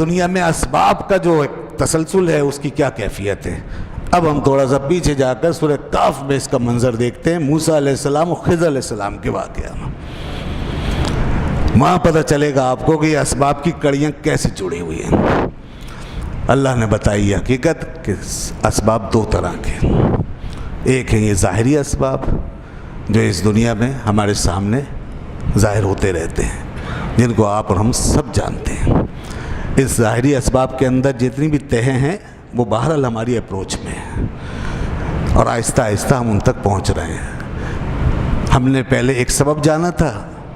دنیا میں اسباب کا جو تسلسل ہے اس کی کیا کیفیت ہے۔ اب ہم تھوڑا سا پیچھے جا کر سورہ کاف میں اس کا منظر دیکھتے ہیں، موسیٰ علیہ السلام اور خضر علیہ السلام کے واقعہ میں۔ وہاں پتہ چلے گا آپ کو کہ یہ اسباب کی کڑیاں کیسے جڑی ہوئی ہیں۔ اللہ نے بتائی حقیقت کہ اسباب دو طرح کے، ایک ہے یہ ظاہری اسباب جو اس دنیا میں ہمارے سامنے ظاہر ہوتے رہتے ہیں، جن کو آپ اور ہم سب جانتے ہیں۔ اس ظاہری اسباب کے اندر جتنی بھی تہیں ہیں وہ بہرحال ہماری اپروچ میں ہیں، اور آہستہ آہستہ ہم ان تک پہنچ رہے ہیں۔ ہم نے پہلے ایک سبب جانا تھا،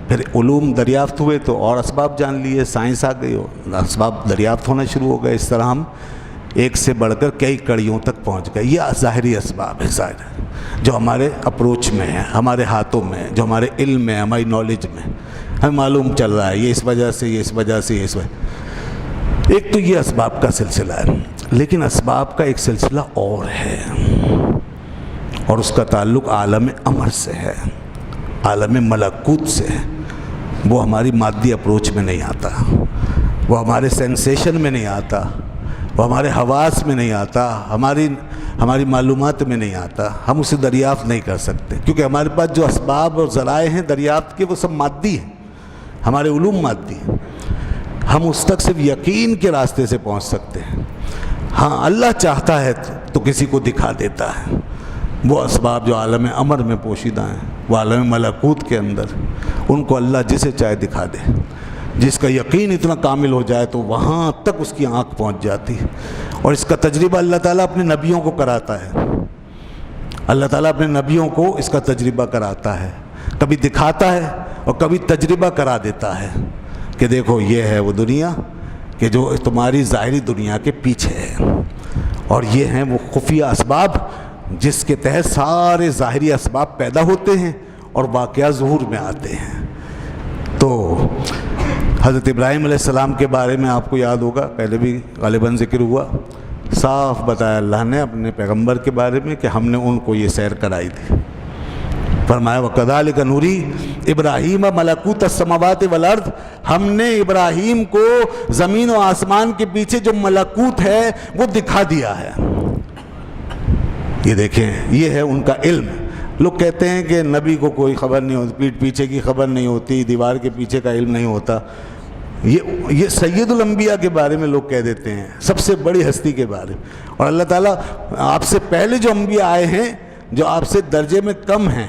پھر علوم دریافت ہوئے تو اور اسباب جان لیے، سائنس آ گئی اور اسباب دریافت ہونا شروع ہو گئے۔ اس طرح ہم ایک سے بڑھ کر کئی کڑیوں تک پہنچ گئے۔ یہ ظاہری اسباب ہے، ظاہر جو ہمارے اپروچ میں ہے، ہمارے ہاتھوں میں، جو ہمارے علم میں، ہماری نالج میں ہمیں معلوم چل رہا ہے، یہ اس وجہ سے، یہ اس وجہ سے، یہ اس وجہ۔ ایک تو یہ اسباب کا سلسلہ ہے، لیکن اسباب کا ایک سلسلہ اور ہے، اور اس کا تعلق عالم امر سے ہے، عالم ملکوت سے ہے۔ وہ ہماری مادی اپروچ میں نہیں آتا، وہ ہمارے سینسیشن میں نہیں آتا، وہ ہمارے حواس میں نہیں آتا، ہماری معلومات میں نہیں آتا، ہم اسے دریافت نہیں کر سکتے، کیونکہ ہمارے پاس جو اسباب اور ذرائع ہیں دریافت کے وہ سب مادی ہیں، ہمارے علوم مادی ہیں۔ ہم اس تک صرف یقین کے راستے سے پہنچ سکتے ہیں۔ ہاں اللہ چاہتا ہے تو کسی کو دکھا دیتا ہے، وہ اسباب جو عالم امر میں پوشیدہ ہیں، وہ عالم ملکوت کے اندر، ان کو اللہ جسے چاہے دکھا دے۔ جس کا یقین اتنا کامل ہو جائے تو وہاں تک اس کی آنکھ پہنچ جاتی ہے، اور اس کا تجربہ اللہ تعالیٰ اپنے نبیوں کو کراتا ہے۔ اللہ تعالیٰ اپنے نبیوں کو اس کا تجربہ کراتا ہے، کبھی دکھاتا ہے اور کبھی تجربہ کرا دیتا ہے کہ دیکھو یہ ہے وہ دنیا کہ جو تمہاری ظاہری دنیا کے پیچھے ہے، اور یہ ہیں وہ خفیہ اسباب جس کے تحت سارے ظاہری اسباب پیدا ہوتے ہیں اور واقعہ ظہور میں آتے ہیں۔ تو حضرت ابراہیم علیہ السلام کے بارے میں آپ کو یاد ہوگا، پہلے بھی غالباً ذکر ہوا، صاف بتایا اللہ نے اپنے پیغمبر کے بارے میں کہ ہم نے ان کو یہ سیر کرائی تھی۔ فرمایا وَكَذَلِكَ نُرِي ابراہیم ملکوت السماوات والارض، ہم نے ابراہیم کو زمین و آسمان کے پیچھے جو ملکوت ہے وہ دکھا دیا ہے۔ یہ دیکھیں، یہ ہے ان کا علم۔ لوگ کہتے ہیں کہ نبی کو کوئی خبر نہیں ہوتی، پیٹھ پیچھے کی خبر نہیں ہوتی، دیوار کے پیچھے کا علم نہیں ہوتا۔ یہ سید الانبیاء کے بارے میں لوگ کہہ دیتے ہیں، سب سے بڑی ہستی کے بارے میں۔ اور اللہ تعالیٰ آپ سے پہلے جو انبیاء آئے ہیں جو آپ سے درجے میں کم ہیں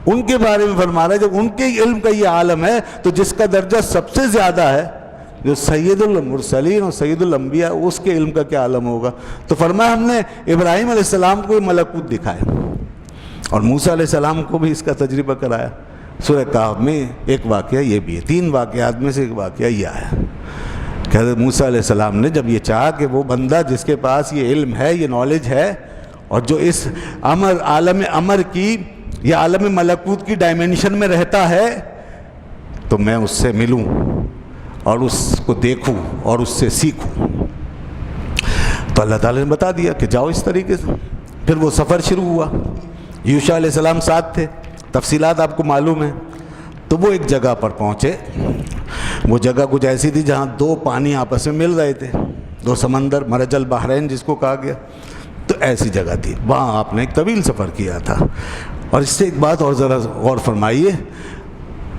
ان کے بارے میں فرما رہا ہے، جب ان کے علم کا یہ عالم ہے تو جس کا درجہ سب سے زیادہ ہے جو سید المرسلین اور سید الانبیاء، اس کے علم کا کیا عالم ہوگا۔ تو فرمایا ہم نے ابراہیم علیہ السلام کو یہ ملکوت دکھایا، اور موسیٰ علیہ السلام کو بھی اس کا تجربہ کرایا۔ سورہ کہف میں ایک واقعہ یہ بھی ہے، 3 واقعات میں سے ایک واقعہ یہ آیا کہ حضرت موسیٰ علیہ السلام نے جب یہ چاہا کہ وہ بندہ جس کے پاس یہ علم ہے، یہ نالج ہے، اور جو اس عالم امر کی یا عالم ملکوت کی ڈائمینشن میں رہتا ہے، تو میں اس سے ملوں اور اس کو دیکھوں اور اس سے سیکھوں۔ تو اللہ تعالیٰ نے بتا دیا کہ جاؤ اس طریقے سے۔ پھر وہ سفر شروع ہوا، یوشع علیہ السلام ساتھ تھے، تفصیلات آپ کو معلوم ہیں۔ تو وہ ایک جگہ پر پہنچے، وہ جگہ کچھ ایسی تھی جہاں 2 پانی آپس میں مل رہے تھے، 2 سمندر، مرج البحرین جس کو کہا گیا۔ تو ایسی جگہ تھی، وہاں آپ نے ایک طویل سفر کیا تھا۔ اور اس سے ایک بات اور ذرا غور فرمائیے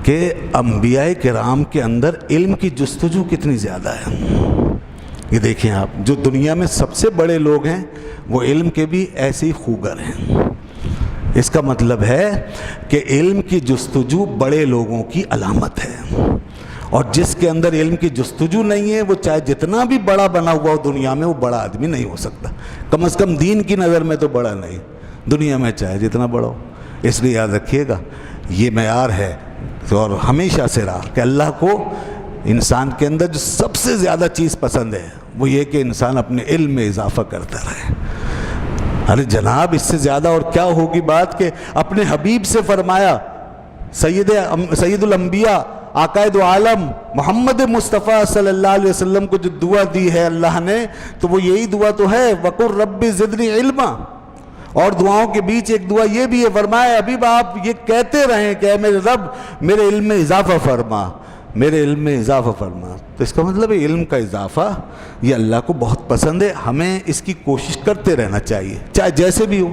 کہ انبیاء کرام کے اندر علم کی جستجو کتنی زیادہ ہے۔ یہ دیکھیں آپ، جو دنیا میں سب سے بڑے لوگ ہیں وہ علم کے بھی ایسے ہی خوگر ہیں۔ اس کا مطلب ہے کہ علم کی جستجو بڑے لوگوں کی علامت ہے، اور جس کے اندر علم کی جستجو نہیں ہے وہ چاہے جتنا بھی بڑا بنا ہوا ہو دنیا میں، وہ بڑا آدمی نہیں ہو سکتا، کم از کم دین کی نظر میں تو بڑا نہیں، دنیا میں چاہے جتنا بڑا ہو۔ اس لیے یاد رکھیے گا، یہ معیار ہے اور ہمیشہ سے رہا کہ اللہ کو انسان کے اندر جو سب سے زیادہ چیز پسند ہے وہ یہ کہ انسان اپنے علم میں اضافہ کرتا رہے۔ ارے جناب، اس سے زیادہ اور کیا ہوگی بات کہ اپنے حبیب سے فرمایا، سید الانبیاء عقائد عالم محمد مصطفیٰ صلی اللہ علیہ وسلم کو جو دعا دی ہے اللہ نے، تو وہ یہی دعا تو ہے، وَقُلْ رَبِّ زِدْنِي عِلْمًا۔ اور دعاؤں کے بیچ ایک دعا یہ بھی ہے، فرمایا حبیب آپ یہ کہتے رہیں کہ اے میرے رب میرے علم میں اضافہ فرما۔ میرے علم میں اضافہ فرما. تو اس کا مطلب ہے علم کا اضافہ یہ اللہ کو بہت پسند ہے. ہمیں اس کی کوشش کرتے رہنا چاہیے، چاہے جیسے بھی ہو،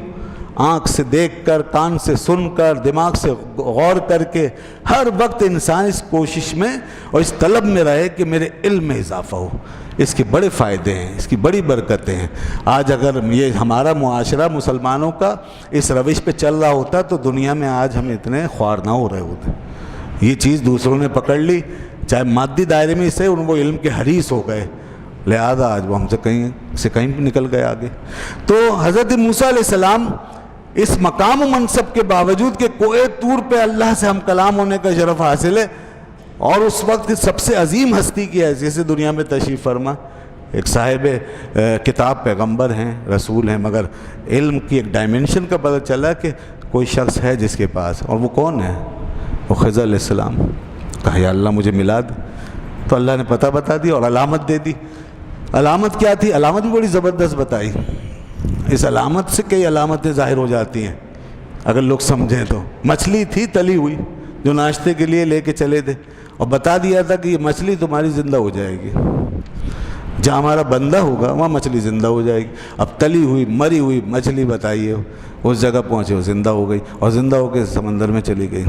آنکھ سے دیکھ کر، کان سے سن کر، دماغ سے غور کر کے، ہر وقت انسان اس کوشش میں اور اس طلب میں رہے کہ میرے علم میں اضافہ ہو. اس کے بڑے فائدے ہیں، اس کی بڑی برکتیں ہیں. آج اگر یہ ہمارا معاشرہ مسلمانوں کا اس روش پہ چل رہا ہوتا تو دنیا میں آج ہم اتنے خوار نہ ہو رہے ہوتے. یہ چیز دوسروں نے پکڑ لی، چاہے مادی دائرے میں سے وہ علم کے حریص ہو گئے، لہذا آج وہ ہم سے کہیں بھی نکل گئے آگے. تو حضرت موسیٰ علیہ السلام اس مقام و منصب کے باوجود کہ کوہ طور پہ اللہ سے ہم کلام ہونے کا شرف حاصل ہے، اور اس وقت سب سے عظیم ہستی کی حیثیت سے دنیا میں تشریف فرما، ایک صاحب کتاب پیغمبر ہیں، رسول ہیں، مگر علم کی ایک ڈائمنشن کا پتہ چلا کہ کوئی شخص ہے جس کے پاس، اور وہ کون ہے؟ وہ خضر علیہ السلام. کہا یا اللہ مجھے ملا دے. تو اللہ نے پتہ بتا دیا اور علامت دے دی. علامت کیا تھی؟ علامت بھی بڑی زبردست بتائی. اس علامت سے کئی علامتیں ظاہر ہو جاتی ہیں اگر لوگ سمجھیں تو. مچھلی تھی تلی ہوئی جو ناشتے کے لیے لے کے چلے تھے، اور بتا دیا تھا کہ یہ مچھلی تمہاری زندہ ہو جائے گی، جہاں ہمارا بندہ ہوگا وہاں مچھلی زندہ ہو جائے گی. اب تلی ہوئی مری ہوئی مچھلی بتائیے، اس جگہ پہنچے وہ زندہ ہو گئی، اور زندہ ہو کے سمندر میں چلی گئی.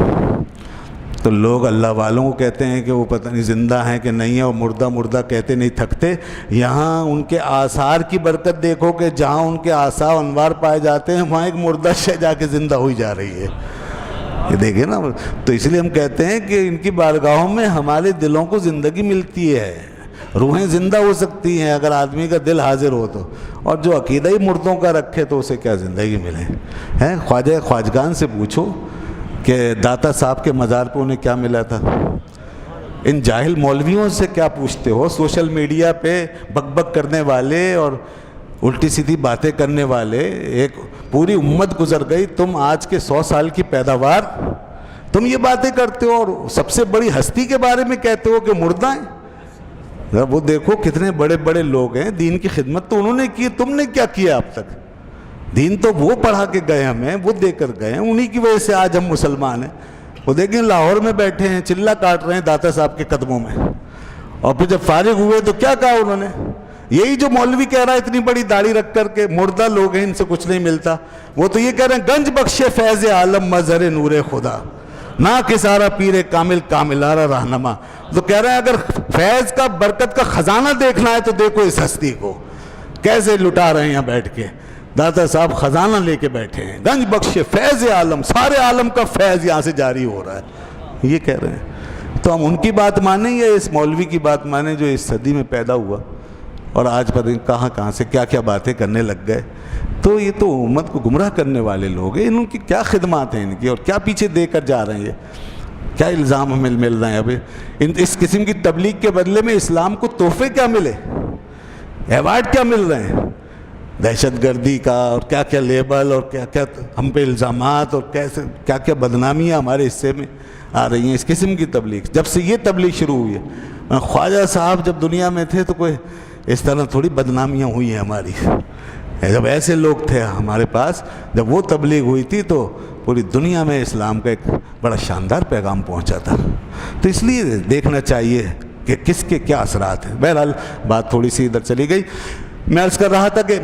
تو لوگ اللہ والوں کو کہتے ہیں کہ وہ پتہ نہیں زندہ ہیں کہ نہیں ہے، اور مردہ کہتے نہیں تھکتے. یہاں ان کے آثار کی برکت دیکھو کہ جہاں ان کے آثار انوار پائے جاتے ہیں وہاں ایک مردہ شے جا کے زندہ ہوئی جا رہی ہے. یہ دیکھیں نا. تو اس لیے ہم کہتے ہیں کہ ان کی بارگاہوں میں ہمارے دلوں کو زندگی ملتی ہے، روحیں زندہ ہو سکتی ہیں اگر آدمی کا دل حاضر ہو تو. اور جو عقیدہ ہی مردوں کا رکھے تو اسے کیا زندگی ملے. ہیں خواجہ خواجگان سے پوچھو کہ داتا صاحب کے مزار پہ انہیں کیا ملا تھا. ان جاہل مولویوں سے کیا پوچھتے ہو؟ سوشل میڈیا پہ بک بک کرنے والے اور الٹی سیدھی باتیں کرنے والے، ایک پوری امت گزر گئی. تم آج کے 100 سال کی پیداوار تم یہ باتیں کرتے ہو، اور سب سے بڑی ہستی کے بارے میں کہتے ہو کہ مردہ ہیں. ذرا وہ دیکھو کتنے بڑے بڑے لوگ ہیں، دین کی خدمت تو انہوں نے کی، تم نے کیا کیا اب تک؟ دین تو وہ پڑھا کے گئے ہمیں، وہ دے کر گئے ہیں، انہی کی وجہ سے آج ہم مسلمان ہیں. وہ دیکھیں لاہور میں بیٹھے ہیں، چلہ کاٹ رہے ہیں داتا صاحب کے قدموں میں، اور پھر جب فارغ ہوئے تو کیا کہا انہوں نے؟ یہی جو مولوی کہہ رہا ہے اتنی بڑی داڑھی رکھ کر کے مردہ لوگ ہیں ان سے کچھ نہیں ملتا. وہ تو یہ کہہ رہے ہیں گنج بخش فیض عالم مظہر نور خدا، نہ کسارا پیر کامل کاملارا رہنما. تو کہہ رہے ہیں اگر فیض کا برکت کا خزانہ دیکھنا ہے تو دیکھو اس ہستی کو کیسے لٹا رہے ہیں یہاں بیٹھ کے. داتا صاحب خزانہ لے کے بیٹھے ہیں، گنج بخش فیض عالم، سارے عالم کا فیض یہاں سے جاری ہو رہا ہے، یہ کہہ رہے ہیں. تو ہم ان کی بات مانیں یا اس مولوی کی بات مانیں جو اس صدی میں پیدا ہوا اور آج پتہ نہیں کہاں سے کیا کیا باتیں کرنے لگ گئے. تو یہ تو امت کو گمراہ کرنے والے لوگ ہیں. ان کی کیا خدمات ہیں ان کی، اور کیا پیچھے دے کر جا رہے ہیں، کیا الزام ہمیں مل رہے ہیں. ابھی اس قسم کی تبلیغ کے بدلے میں اسلام کو تحفے کیا ملے، ایوارڈ کیا مل رہے ہیں، دہشت گردی کا، اور کیا کیا لیبل، اور کیا کیا ہم پہ الزامات، اور کیسے کیا کیا بدنامیاں ہمارے حصے میں آ رہی ہیں. اس قسم کی تبلیغ جب سے یہ تبلیغ شروع ہوئی ہے، خواجہ صاحب جب دنیا میں تھے تو کوئی اس طرح تھوڑی بدنامیاں ہوئی ہیں ہماری. جب ایسے لوگ تھے ہمارے پاس، جب وہ تبلیغ ہوئی تھی تو پوری دنیا میں اسلام کا ایک بڑا شاندار پیغام پہنچا تھا. تو اس لیے دیکھنا چاہیے کہ کس کے کیا اثرات ہیں. بہرحال بات تھوڑی سی ادھر چلی گئی. میں عرض کر رہا تھا کہ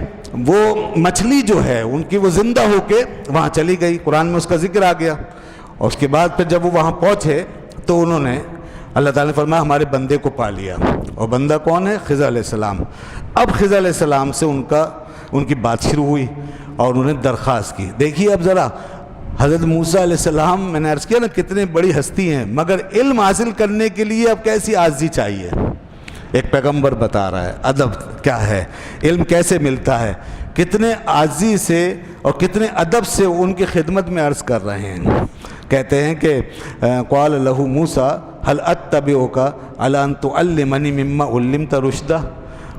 وہ مچھلی جو ہے ان کی وہ زندہ ہو کے وہاں چلی گئی، قرآن میں اس کا ذکر آ گیا. اور اس کے بعد پھر جب وہ وہاں پہنچے تو انہوں نے، اللہ تعالیٰ نے فرمایا ہمارے بندے کو پا لیا. اور بندہ کون ہے؟ خضر علیہ السلام. اب خضر علیہ السلام سے ان کی بات شروع ہوئی اور انہوں نے درخواست کی. دیکھیے اب ذرا حضرت موسیٰ علیہ السلام، میں نے عرض کیا نا کتنے بڑی ہستی ہیں، مگر علم حاصل کرنے کے لیے اب کیسی عاجزی چاہیے. ایک پیغمبر بتا رہا ہے ادب کیا ہے، علم کیسے ملتا ہے، کتنے عاجزی سے اور کتنے ادب سے ان کی خدمت میں عرض کر رہے ہیں. کہتے ہیں کہ قال لہ موسیٰ هل اتبعک علی ان تعلمنی مما علمت رشدا.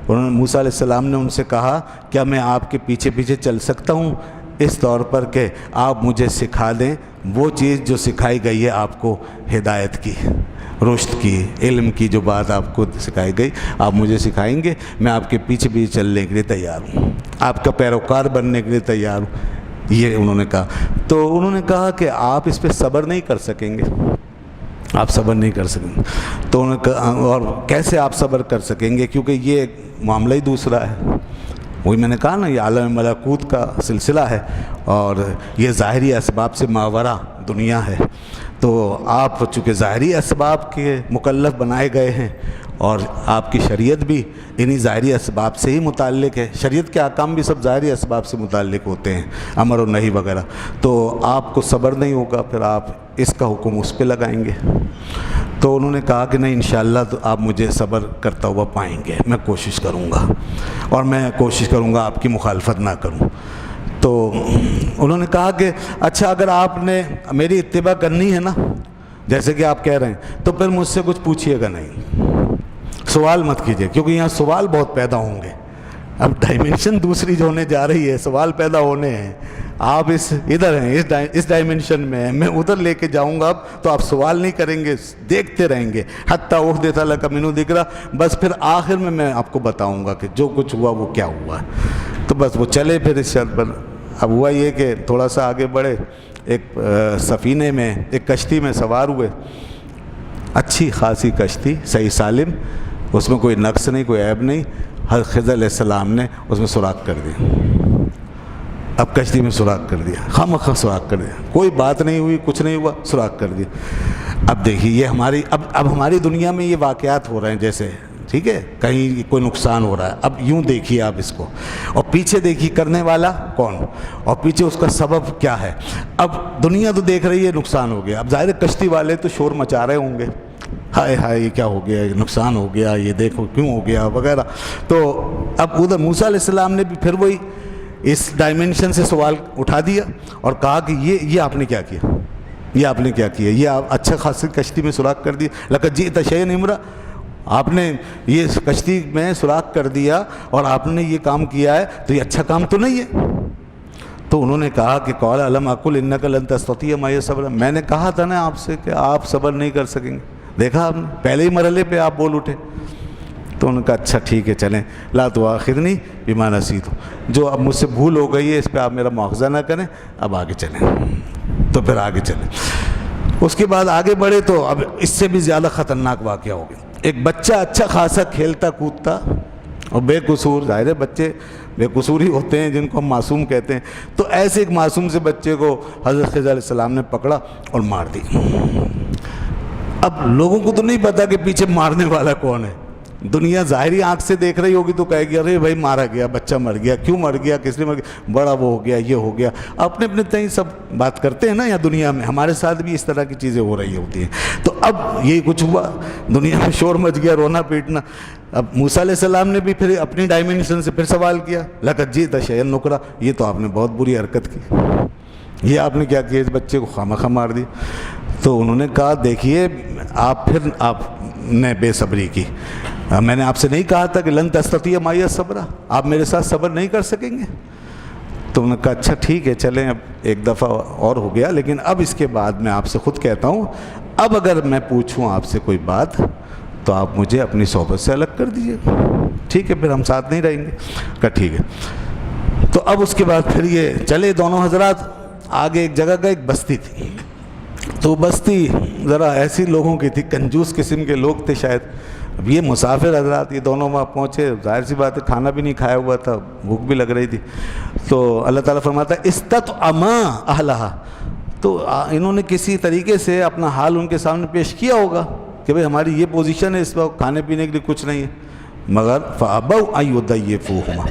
انہوں نے موسیٰ علیہ السلام نے ان سے کہا کیا میں آپ کے پیچھے پیچھے چل سکتا ہوں اس طور پر کہ آپ مجھے سکھا دیں وہ چیز جو سکھائی گئی ہے آپ کو، ہدایت کی، رشد کی، علم کی جو بات آپ کو سکھائی گئی آپ مجھے سکھائیں گے. میں آپ کے پیچھے پیچھے چلنے کے لیے تیار ہوں، آپ کا پیروکار بننے کے لیے تیار ہوں. یہ انہوں نے کہا. تو انہوں نے کہا کہ آپ اس پہ صبر نہیں کر سکیں گے، آپ صبر نہیں کر سکیں گے. تو انہوں نے کہا اور کیسے آپ صبر کر سکیں گے, کیونکہ یہ معاملہ ہی دوسرا ہے. وہی میں نے کہا نا, یہ عالم ملکوت کا سلسلہ ہے اور یہ ظاہری اسباب سے ماورا دنیا ہے. تو آپ چونکہ ظاہری اسباب کے مکلف بنائے گئے ہیں اور آپ کی شریعت بھی انہی ظاہری اسباب سے ہی متعلق ہے, شریعت کے احکام بھی سب ظاہری اسباب سے متعلق ہوتے ہیں, امر و نہی وغیرہ. تو آپ کو صبر نہیں ہوگا, پھر آپ اس کا حکم اس پہ لگائیں گے. تو انہوں نے کہا کہ نہیں, انشاءاللہ تو آپ مجھے صبر کرتا ہوا پائیں گے, میں کوشش کروں گا اور میں کوشش کروں گا آپ کی مخالفت نہ کروں. تو انہوں نے کہا کہ اچھا اگر آپ نے میری اتباع کرنی ہے نا, جیسے کہ آپ کہہ رہے ہیں, تو پھر مجھ سے کچھ پوچھیے گا نہیں, سوال مت کیجیے, کیونکہ یہاں سوال بہت پیدا ہوں گے. اب ڈائمنشن دوسری جو ہونے جا رہی ہے, سوال پیدا ہونے ہیں. آپ ادھر ہیں, اس ڈائمنشن میں ہیں, میں ادھر لے کے جاؤں گا. اب تو آپ سوال نہیں کریں گے, دیکھتے رہیں گے. حتیٰ احدث لک منہ ذکرا, بس پھر آخر میں آپ کو بتاؤں گا کہ جو کچھ ہوا وہ کیا ہوا. تو بس وہ چلے پھر اس شرط پر. اب ہوا یہ کہ تھوڑا سا آگے بڑھے, ایک سفینے میں, ایک کشتی میں سوار ہوئے, اچھی خاصی کشتی, صحیح سالم, اس میں کوئی نقص نہیں, کوئی عیب نہیں. حضرت خضر علیہ السلام نے اس میں سوراخ کر دیا. اب کشتی میں سوراخ کر دیا, خواہ سوراخ کر دیا, کوئی بات نہیں ہوئی, کچھ نہیں ہوا, سوراخ کر دیا. اب دیکھیے یہ ہماری اب ہماری دنیا میں یہ واقعات ہو رہے ہیں جیسے, ٹھیک ہے, کہیں کوئی نقصان ہو رہا ہے. اب یوں دیکھیے آپ اس کو, اور پیچھے دیکھیے کرنے والا کون, اور پیچھے اس کا سبب کیا ہے. اب دنیا تو دیکھ رہی ہے نقصان ہو گیا, اب ظاہر کشتی والے تو شور مچا رہے ہوں گے, ہائے ہائے یہ کیا ہو گیا, نقصان ہو گیا, یہ دیکھو کیوں ہو گیا وغیرہ. تو اب ادھر موسیٰ علیہ السلام نے بھی پھر وہی اس ڈائمنشن سے سوال اٹھا دیا اور کہا کہ یہ آپ نے کیا کیا, یہ آپ نے کیا کیا, یہ آپ اچھا خاصی کشتی میں سوراخ کر دیا. لقد جئت شیئا امرا, آپ نے یہ کشتی میں سوراخ کر دیا اور آپ نے یہ کام کیا ہے, تو یہ اچھا کام تو نہیں ہے. تو انہوں نے کہا کہ قال الم اقل انک لن تستطیع معی صبرا, میں نے کہا تھا نا آپ سے کہ آپ صبر نہیں کر سکیں گے. دیکھا آپ نے, پہلے ہی مرحلے پہ آپ بول اٹھے. تو انہوں نے کہا اچھا ٹھیک ہے, چلیں, لا تؤاخذنی بما نسیت, جو اب مجھ سے بھول ہو گئی ہے اس پہ آپ میرا مواخذہ نہ کریں, اب آگے چلیں. تو پھر آگے چلیں. اس کے بعد آگے بڑھے تو اب اس سے بھی زیادہ خطرناک واقعہ ہو گیا. ایک بچہ اچھا خاصا کھیلتا کودتا اور بے قصور, ظاہر ہے بچے بے قصور ہی ہوتے ہیں جن کو ہم معصوم کہتے ہیں, تو ایسے ایک معصوم سے بچے کو حضرت خضر علیہ السلام نے پکڑا اور مار دی. اب لوگوں کو تو نہیں پتا کہ پیچھے مارنے والا کون ہے. دنیا ظاہری آنکھ سے دیکھ رہی ہوگی تو کہے گی ارے بھائی مارا گیا, بچہ مر گیا, کیوں مر گیا, کس نے مر گیا, بڑا وہ ہو گیا, یہ ہو گیا. اپنے اپنے تئیں سب بات کرتے ہیں نا, یا دنیا میں ہمارے ساتھ بھی اس طرح کی چیزیں ہو رہی ہوتی ہیں. تو اب یہی کچھ ہوا, دنیا میں شور مچ گیا, رونا پیٹنا. اب موسیٰ علیہ السلام نے بھی پھر اپنی ڈائمنشن سے پھر سوال کیا, لقد جئت شیئا نکرا, یہ تو آپ نے بہت بری حرکت کی, یہ آپ نے کیا کیا, اس بچے کو خواہ مار دی. تو انہوں نے کہا دیکھیے آپ نے بے صبری کی, میں نے آپ سے نہیں کہا تھا کہ لن تستطیع معی صبرا, آپ میرے ساتھ صبر نہیں کر سکیں گے. تو انہوں نے کہا اچھا ٹھیک ہے, چلیں, اب ایک دفعہ اور ہو گیا, لیکن اب اس کے بعد میں آپ سے خود کہتا ہوں, اب اگر میں پوچھوں آپ سے کوئی بات تو آپ مجھے اپنی صحبت سے الگ کر دیجیے, ٹھیک ہے, پھر ہم ساتھ نہیں رہیں گے. کہا ٹھیک ہے. تو اب اس کے بعد پھر یہ چلے دونوں حضرات. آگے ایک جگہ کا ایک بستی تھی, تو بستی ذرا ایسی لوگوں کی تھی, کنجوس قسم کے لوگ تھے شاید. اب یہ مسافر حضرات, یہ دونوں وہاں پہنچے, ظاہر سی بات ہے کھانا بھی نہیں کھایا ہوا تھا, بھوک بھی لگ رہی تھی. تو اللہ تعالیٰ فرماتا ہے استطعما اہلہا, تو انہوں نے کسی طریقے سے اپنا حال ان کے سامنے پیش کیا ہوگا کہ بھئی ہماری یہ پوزیشن ہے, اس وقت کھانے پینے کے لیے کچھ نہیں ہے. مگر فابوا ان یضیفوہما,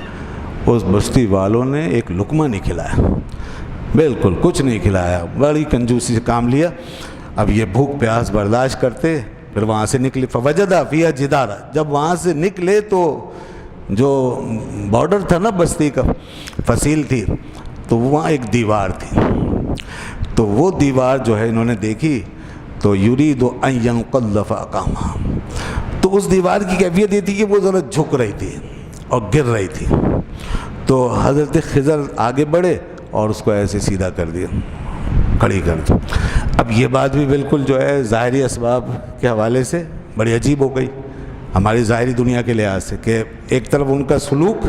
اس بستی والوں نے ایک لقمہ نہیں کھلایا, بالکل کچھ نہیں کھلایا, بڑی کنجوسی سے کام لیا. اب یہ بھوک پیاس برداشت کرتے, پھر وہاں سے نکلے. فوجد فیہا جدارا, جب وہاں سے نکلے تو جو بارڈر تھا نا بستی کا, فصیل تھی, تو وہاں ایک دیوار تھی. تو وہ دیوار جو ہے انہوں نے دیکھی تو یرید ان ینقض فاقامہا, تو اس دیوار کی کیفیت یہ تھی کہ وہ ذرا جھک رہی تھی اور گر رہی تھی. تو حضرت خضر آگے بڑھے اور اس کو ایسے سیدھا کر دیا, کھڑی کر دی. اب یہ بات بھی بالکل جو ہے ظاہری اسباب کے حوالے سے بڑی عجیب ہو گئی ہماری ظاہری دنیا کے لحاظ سے, کہ ایک طرف ان کا سلوک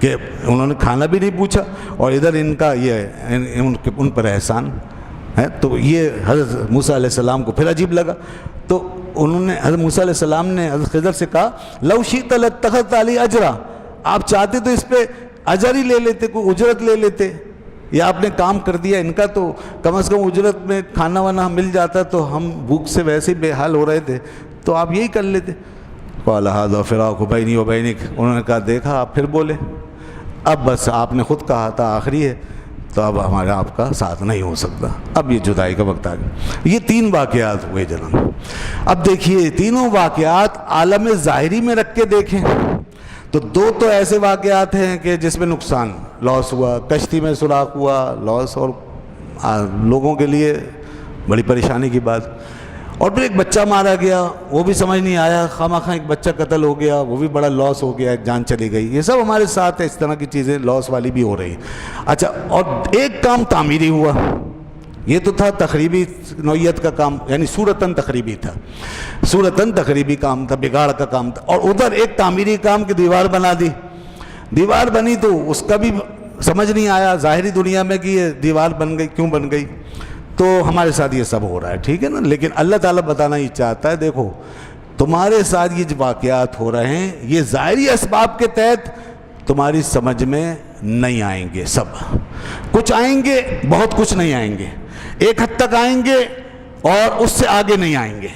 کہ انہوں نے کھانا بھی نہیں پوچھا, اور ادھر ان کا یہ ان پر احسان. ہے. تو یہ حضرت موسیٰ علیہ السلام کو پھر عجیب لگا. تو انہوں نے حضرت موسیٰ علیہ السلام نے حضرت خضر سے کہا لو شئت لاتخذت علی اجرا، آپ چاہتے تو اس پہ اجر ہی لے لیتے، کوئی اجرت لے لیتے. یہ آپ نے کام کر دیا، ان کا تو کم از کم اجرت میں کھانا وانا مل جاتا، تو ہم بھوک سے ویسے ہی بے حال ہو رہے تھے، تو آپ یہی کر لیتے. قال ھذا فراق بینی و بینک، انہوں نے کہا دیکھا آپ پھر بولے، اب بس آپ نے خود کہا تھا آخری ہے، تو اب ہمارا آپ کا ساتھ نہیں ہو سکتا، اب یہ جدائی کا وقت آ گیا. یہ 3 واقعات ہوئے جناب. اب دیکھیے تینوں واقعات عالم ظاہری میں رکھ کے دیکھیں تو 2 تو ایسے واقعات ہیں کہ جس میں نقصان لاس ہوا، کشتی میں سوراخ ہوا لاس، اور لوگوں کے لیے بڑی پریشانی کی بات. اور پھر ایک بچہ مارا گیا، وہ بھی سمجھ نہیں آیا، خواہ ایک بچہ قتل ہو گیا، وہ بھی بڑا لاس ہو گیا، ایک جان چلی گئی. یہ سب ہمارے ساتھ ہے، اس طرح کی چیزیں لاس والی بھی ہو رہی. اچھا، اور ایک کام تعمیری ہوا، یہ تو تھا تخریبی نوعیت کا کام، یعنی صورتاً تخریبی تھا، صورتاً تخریبی کام تھا، بگاڑ کا کام تھا. اور ادھر ایک تعمیری کام کی دیوار بنا دی. دیوار بنی تو اس کا بھی سمجھ نہیں آیا ظاہری دنیا میں کہ یہ دیوار بن گئی، کیوں بن گئی. تو ہمارے ساتھ یہ سب ہو رہا ہے، ٹھیک ہے نا. لیکن اللہ تعالیٰ بتانا یہ چاہتا ہے دیکھو تمہارے ساتھ یہ جو واقعات ہو رہے ہیں یہ ظاہری اسباب کے تحت تمہاری سمجھ میں نہیں آئیں گے. سب کچھ آئیں گے، بہت کچھ نہیں آئیں گے، ایک حد تک آئیں گے اور اس سے آگے نہیں آئیں گے.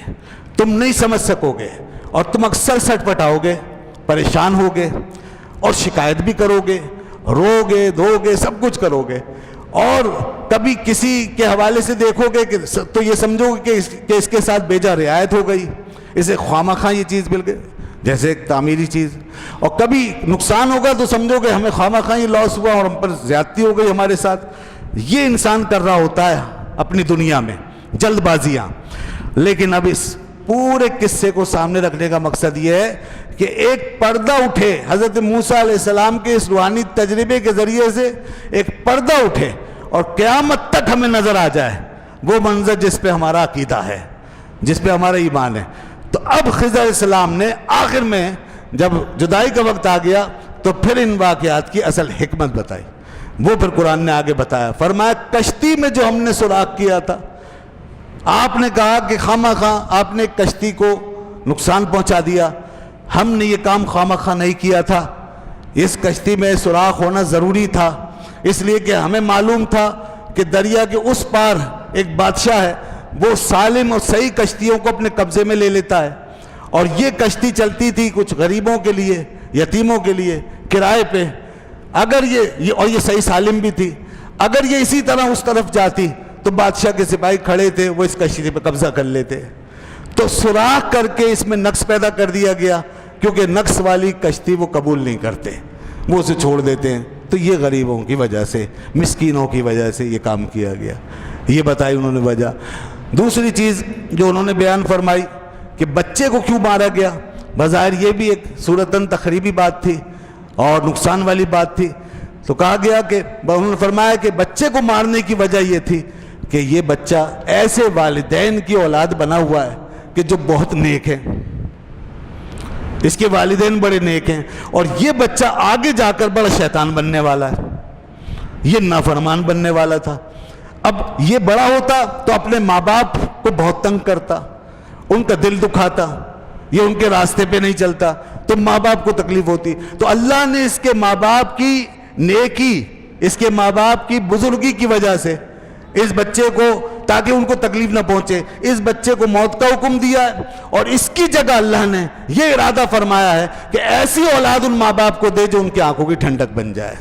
تم نہیں سمجھ سکو گے اور تم اکثر سٹ پٹاؤ گے، پریشان ہوگے اور شکایت بھی کرو گے، رو گے، دھو گے، سب کچھ کرو گے. اور کبھی کسی کے حوالے سے دیکھو گے کہ تو یہ سمجھو گے کہ اس کے ساتھ بیجا رعایت ہو گئی، اسے خواہ خواہ یہ چیز مل گئی، جیسے ایک تعمیری چیز. اور کبھی نقصان ہوگا تو سمجھو کہ ہمیں خواہ خواہ یہ لاس ہوا اور ہم پر زیادتی ہو گئی ہمارے ساتھ. یہ انسان کر رہا ہوتا ہے اپنی دنیا میں، جلد بازیاں. لیکن اب اس پورے قصے کو سامنے رکھنے کا مقصد یہ ہے کہ ایک پردہ اٹھے، حضرت موسیٰ علیہ السلام کے اس روحانی تجربے کے ذریعے سے ایک پردہ اٹھے اور قیامت تک ہمیں نظر آ جائے وہ منظر جس پہ ہمارا عقیدہ ہے، جس پہ ہمارا ایمان ہے. تو اب خضر علیہ السلام نے آخر میں جب جدائی کا وقت آ گیا تو پھر ان واقعات کی اصل حکمت بتائی. وہ پھر قرآن نے آگے بتایا، فرمایا کشتی میں جو ہم نے سوراخ کیا تھا، آپ نے کہا کہ خواہ خواہ آپ نے کشتی کو نقصان پہنچا دیا، ہم نے یہ کام خواہ خواہ نہیں کیا تھا. اس کشتی میں سوراخ ہونا ضروری تھا، اس لیے کہ ہمیں معلوم تھا کہ دریا کے اس پار ایک بادشاہ ہے، وہ سالم اور صحیح کشتیوں کو اپنے قبضے میں لے لیتا ہے. اور یہ کشتی چلتی تھی کچھ غریبوں کے لیے، یتیموں کے لیے کرائے پہ. اگر یہ اور یہ صحیح سالم بھی تھی، اگر یہ اسی طرح اس طرف جاتی تو بادشاہ کے سپاہی کھڑے تھے، وہ اس کشتی پہ قبضہ کر لیتے. تو سوراخ کر کے اس میں نقص پیدا کر دیا گیا، کیونکہ نقص والی کشتی وہ قبول نہیں کرتے، وہ اسے چھوڑ دیتے ہیں. تو یہ غریبوں کی وجہ سے، مسکینوں کی وجہ سے یہ کام کیا گیا. یہ بتائی انہوں نے وجہ. دوسری چیز جو انہوں نے بیان فرمائی کہ بچے کو کیوں مارا گیا، بظاہر یہ بھی ایک صورتاً تخریبی بات تھی اور نقصان والی بات تھی. تو کہا گیا کہ انہوں نے فرمایا کہ بچے کو مارنے کی وجہ یہ تھی کہ یہ بچہ ایسے والدین کی اولاد بنا ہوا ہے کہ جو بہت نیک ہیں، اس کے والدین بڑے نیک ہیں، اور یہ بچہ آگے جا کر بڑا شیطان بننے والا ہے، یہ نافرمان بننے والا تھا. اب یہ بڑا ہوتا تو اپنے ماں باپ کو بہت تنگ کرتا، ان کا دل دکھاتا، یہ ان کے راستے پہ نہیں چلتا تو ماں باپ کو تکلیف ہوتی. تو اللہ نے اس کے ماں باپ کی نیکی، اس کے ماں باپ کی بزرگی کی وجہ سے اس بچے کو، تاکہ ان کو تکلیف نہ پہنچے، اس بچے کو موت کا حکم دیا ہے. اور اس کی جگہ اللہ نے یہ ارادہ فرمایا ہے کہ ایسی اولاد ان ماں باپ کو دے جو ان کی آنکھوں کی ٹھنڈک بن جائے،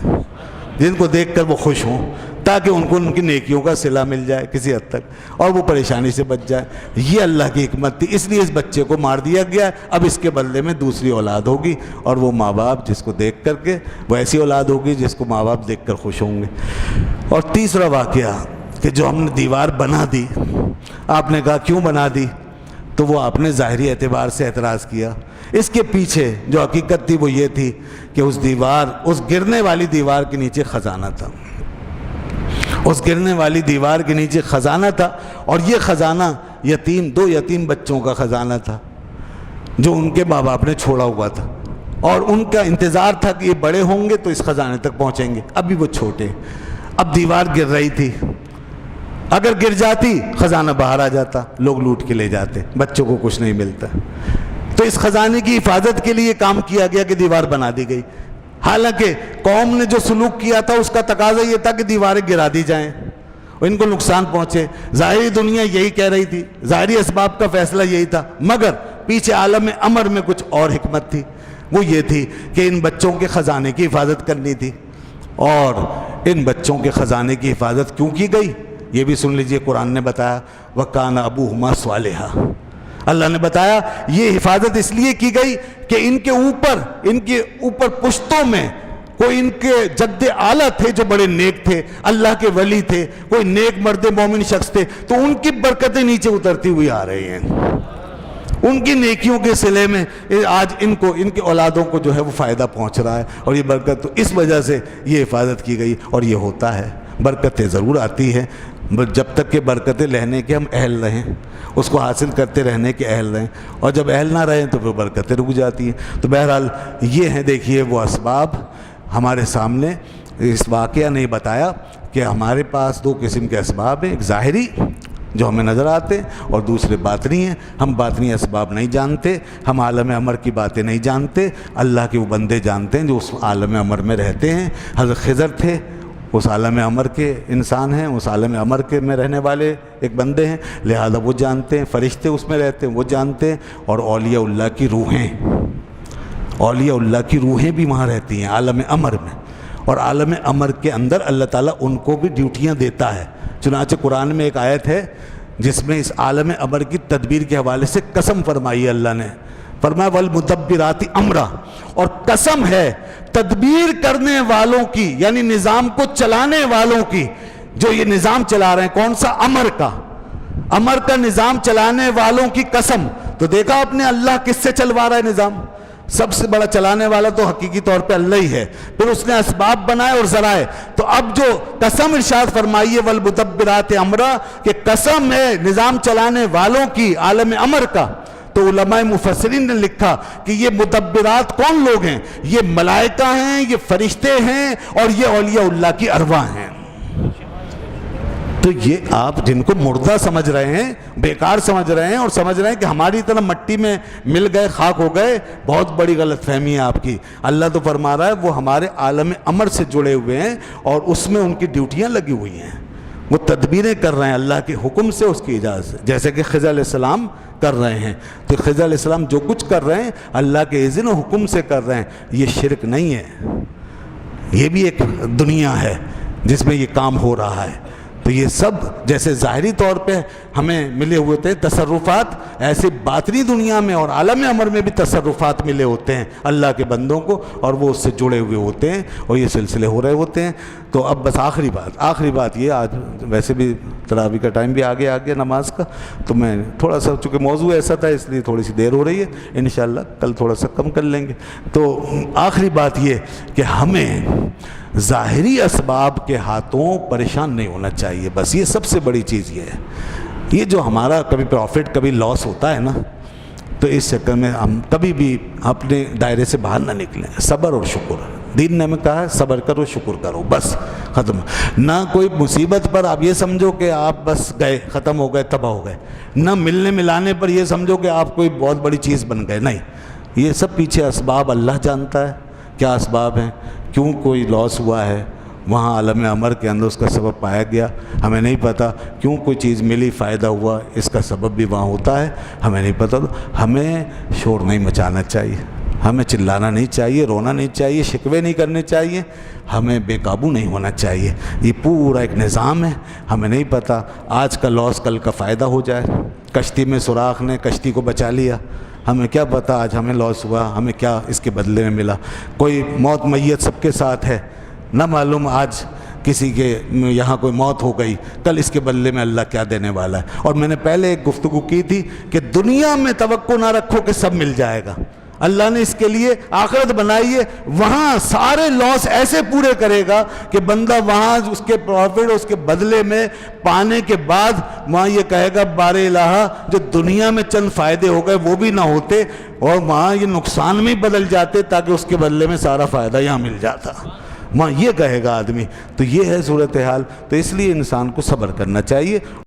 جن کو دیکھ کر وہ خوش ہوں، تاکہ ان کو ان کی نیکیوں کا صلہ مل جائے کسی حد تک اور وہ پریشانی سے بچ جائے. یہ اللہ کی حکمت تھی، اس لیے اس بچے کو مار دیا گیا. اب اس کے بدلے میں دوسری اولاد ہوگی، اور وہ ماں باپ جس کو دیکھ کر کے، وہ ایسی اولاد ہوگی جس کو ماں باپ دیکھ کر خوش ہوں گے. اور تیسرا واقعہ کہ جو ہم نے دیوار بنا دی، آپ نے کہا کیوں بنا دی، تو وہ آپ نے ظاہری اعتبار سے اعتراض کیا. اس کے پیچھے جو حقیقت تھی وہ یہ تھی کہ اس گرنے والی دیوار کے نیچے خزانہ تھا، اس گرنے والی دیوار کے نیچے خزانہ تھا. اور یہ خزانہ دو یتیم بچوں کا خزانہ تھا جو ان کے ماں باپ نے چھوڑا ہوا تھا، اور ان کا انتظار تھا کہ یہ بڑے ہوں گے تو اس خزانے تک پہنچیں گے. ابھی وہ چھوٹے. اب دیوار گر رہی تھی، اگر گر جاتی خزانہ باہر آ جاتا، لوگ لوٹ کے لے جاتے، بچوں کو کچھ نہیں ملتا. تو اس خزانے کی حفاظت کے لیے کام کیا گیا کہ دیوار بنا دی گئی. حالانکہ قوم نے جو سلوک کیا تھا اس کا تقاضا یہ تھا کہ دیواریں گرا دی جائیں اور ان کو نقصان پہنچے. ظاہری دنیا یہی کہہ رہی تھی، ظاہری اسباب کا فیصلہ یہی تھا، مگر پیچھے عالم امر میں کچھ اور حکمت تھی. وہ یہ تھی کہ ان بچوں کے خزانے کی حفاظت کرنی تھی. اور ان بچوں کے خزانے کی حفاظت کیوں کی گئی یہ بھی سن لیجئے. قرآن نے بتایا وَكَانَ أَبُوهُمَا صَالِحًا. اللہ نے بتایا یہ حفاظت اس لیے کی گئی کہ ان کے اوپر پشتوں میں کوئی ان کے جد اعلیٰ تھے جو بڑے نیک تھے، اللہ کے ولی تھے، کوئی نیک مرد مومن شخص تھے، تو ان کی برکتیں نیچے اترتی ہوئی آ رہی ہیں. ان کی نیکیوں کے صلے میں آج ان کے اولادوں کو جو ہے وہ فائدہ پہنچ رہا ہے. اور یہ برکت تو اس وجہ سے یہ حفاظت کی گئی. اور یہ ہوتا ہے، برکتیں ضرور آتی ہیں جب تک کہ برکتیں لینے کے ہم اہل رہیں، اس کو حاصل کرتے رہنے کے اہل رہیں. اور جب اہل نہ رہیں تو پھر برکتیں رک جاتی ہیں. تو بہرحال یہ ہیں دیکھیے وہ اسباب ہمارے سامنے. اس واقعہ نے بتایا کہ ہمارے پاس دو قسم کے اسباب ہیں، ایک ظاہری جو ہمیں نظر آتے ہیں اور دوسرے باطنی ہیں. ہم باطنی اسباب نہیں جانتے، ہم عالم امر کی باتیں نہیں جانتے، اللہ کے وہ بندے جانتے ہیں جو اس عالم امر میں رہتے ہیں. حضرت خضر تھے، اس عالم امر کے انسان ہیں، اس عالم امر کے میں رہنے والے ایک بندے ہیں، لہذا وہ جانتے ہیں. فرشتے اس میں رہتے ہیں، وہ جانتے ہیں. اور اولیاء اللہ کی روحیں بھی وہاں رہتی ہیں عالم امر میں. اور عالم امر کے اندر اللہ تعالیٰ ان کو بھی ڈیوٹیاں دیتا ہے. چنانچہ قرآن میں ایک آیت ہے جس میں اس عالم امر کی تدبیر کے حوالے سے قسم فرمائی. اللہ نے فرمایا والمدبرات امرا، اور قسم ہے تدبیر کرنے والوں کی، یعنی نظام کو چلانے والوں کی. جو یہ نظام چلا رہے ہیں کون سا؟ امر کا نظام چلانے والوں کی قسم. تو دیکھا آپ نے اللہ کس سے چلوا رہا ہے نظام؟ سب سے بڑا چلانے والا تو حقیقی طور پہ اللہ ہی ہے. پھر اس نے اسباب بنائے اور ذرائع. تو اب جو قسم ارشاد فرمائیے والمدبرات امرا، کہ قسم ہے نظام چلانے والوں کی عالم امر کا. تو علماء مفسرین نے لکھا کہ یہ مدبرات کون لوگ ہیں؟ یہ ملائکہ ہیں، یہ فرشتے ہیں، اور یہ اولیاء اللہ کی ارواح ہیں. تو یہ آپ جن کو مردہ سمجھ رہے ہیں، بیکار سمجھ رہے ہیں، اور سمجھ رہے ہیں کہ ہماری طرح مٹی میں مل گئے، خاک ہو گئے، بہت بڑی غلط فہمی ہے آپ کی. اللہ تو فرما رہا ہے وہ ہمارے عالم امر سے جڑے ہوئے ہیں اور اس میں ان کی ڈیوٹیاں لگی ہوئی ہیں. وہ تدبیریں کر رہے ہیں اللہ کے حکم سے، اس کی اجازت سے، جیسے کہ خضر علیہ السلام کر رہے ہیں. تو خضر علیہ السلام جو کچھ کر رہے ہیں اللہ کے اذن و حکم سے کر رہے ہیں. یہ شرک نہیں ہے، یہ بھی ایک دنیا ہے جس میں یہ کام ہو رہا ہے. تو یہ سب جیسے ظاہری طور پہ ہمیں ملے ہوئے تھے تصرفات، ایسے باطنی دنیا میں اور عالم امر میں بھی تصرفات ملے ہوتے ہیں اللہ کے بندوں کو، اور وہ اس سے جڑے ہوئے ہوتے ہیں اور یہ سلسلے ہو رہے ہوتے ہیں. تو اب بس آخری بات یہ، آج ویسے بھی تراویح کا ٹائم بھی آگے نماز کا، تو میں تھوڑا سا چونکہ موضوع ایسا تھا اس لیے تھوڑی سی دیر ہو رہی ہے، انشاءاللہ کل تھوڑا سا کم کر لیں گے. تو آخری بات یہ کہ ہمیں ظاہری اسباب کے ہاتھوں پریشان نہیں ہونا چاہیے. بس یہ سب سے بڑی چیز یہ ہے. یہ جو ہمارا کبھی پروفٹ کبھی لاس ہوتا ہے نا، تو اس چکر میں ہم کبھی بھی اپنے دائرے سے باہر نہ نکلیں. صبر اور شکر، دین نے ہمیں کہا ہے صبر کرو شکر کرو، بس ختم. نہ کوئی مصیبت پر آپ یہ سمجھو کہ آپ بس گئے، ختم ہو گئے، تباہ ہو گئے. نہ ملنے ملانے پر یہ سمجھو کہ آپ کوئی بہت بڑی چیز بن گئے. نہیں، یہ سب پیچھے اسباب اللہ جانتا ہے کیا اسباب ہیں. کیوں کوئی لاس ہوا ہے وہاں عالم امر کے اندر، اس کا سبب پایا گیا، ہمیں نہیں پتہ. کیوں کوئی چیز ملی، فائدہ ہوا، اس کا سبب بھی وہاں ہوتا ہے، ہمیں نہیں پتہ. تو ہمیں شور نہیں مچانا چاہیے، ہمیں چلانا نہیں چاہیے، رونا نہیں چاہیے، شکوے نہیں کرنے چاہیے، ہمیں بے قابو نہیں ہونا چاہیے. یہ پورا ایک نظام ہے. ہمیں نہیں پتہ آج کا لاس کل کا فائدہ ہو جائے. کشتی میں سوراخ نے کشتی کو بچا لیا، ہمیں کیا پتہ آج ہمیں لاس ہوا، ہمیں کیا اس کے بدلے میں ملا. کوئی موت میت سب کے ساتھ ہے، نہ معلوم آج کسی کے یہاں کوئی موت ہو گئی، کل اس کے بدلے میں اللہ کیا دینے والا ہے. اور میں نے پہلے ایک گفتگو کی تھی کہ دنیا میں توقع نہ رکھو کہ سب مل جائے گا. اللہ نے اس کے لیے آخرت بنائی ہے، وہاں سارے لاس ایسے پورے کرے گا کہ بندہ وہاں اس کے پروفٹ اس کے بدلے میں پانے کے بعد وہاں یہ کہے گا بار الہ، جو دنیا میں چند فائدے ہو گئے وہ بھی نہ ہوتے اور وہاں یہ نقصان میں بدل جاتے تاکہ اس کے بدلے میں سارا فائدہ یہاں مل جاتا. ماں یہ کہے گا آدمی، تو یہ ہے صورتحال۔ تو اس لیے انسان کو صبر کرنا چاہیے۔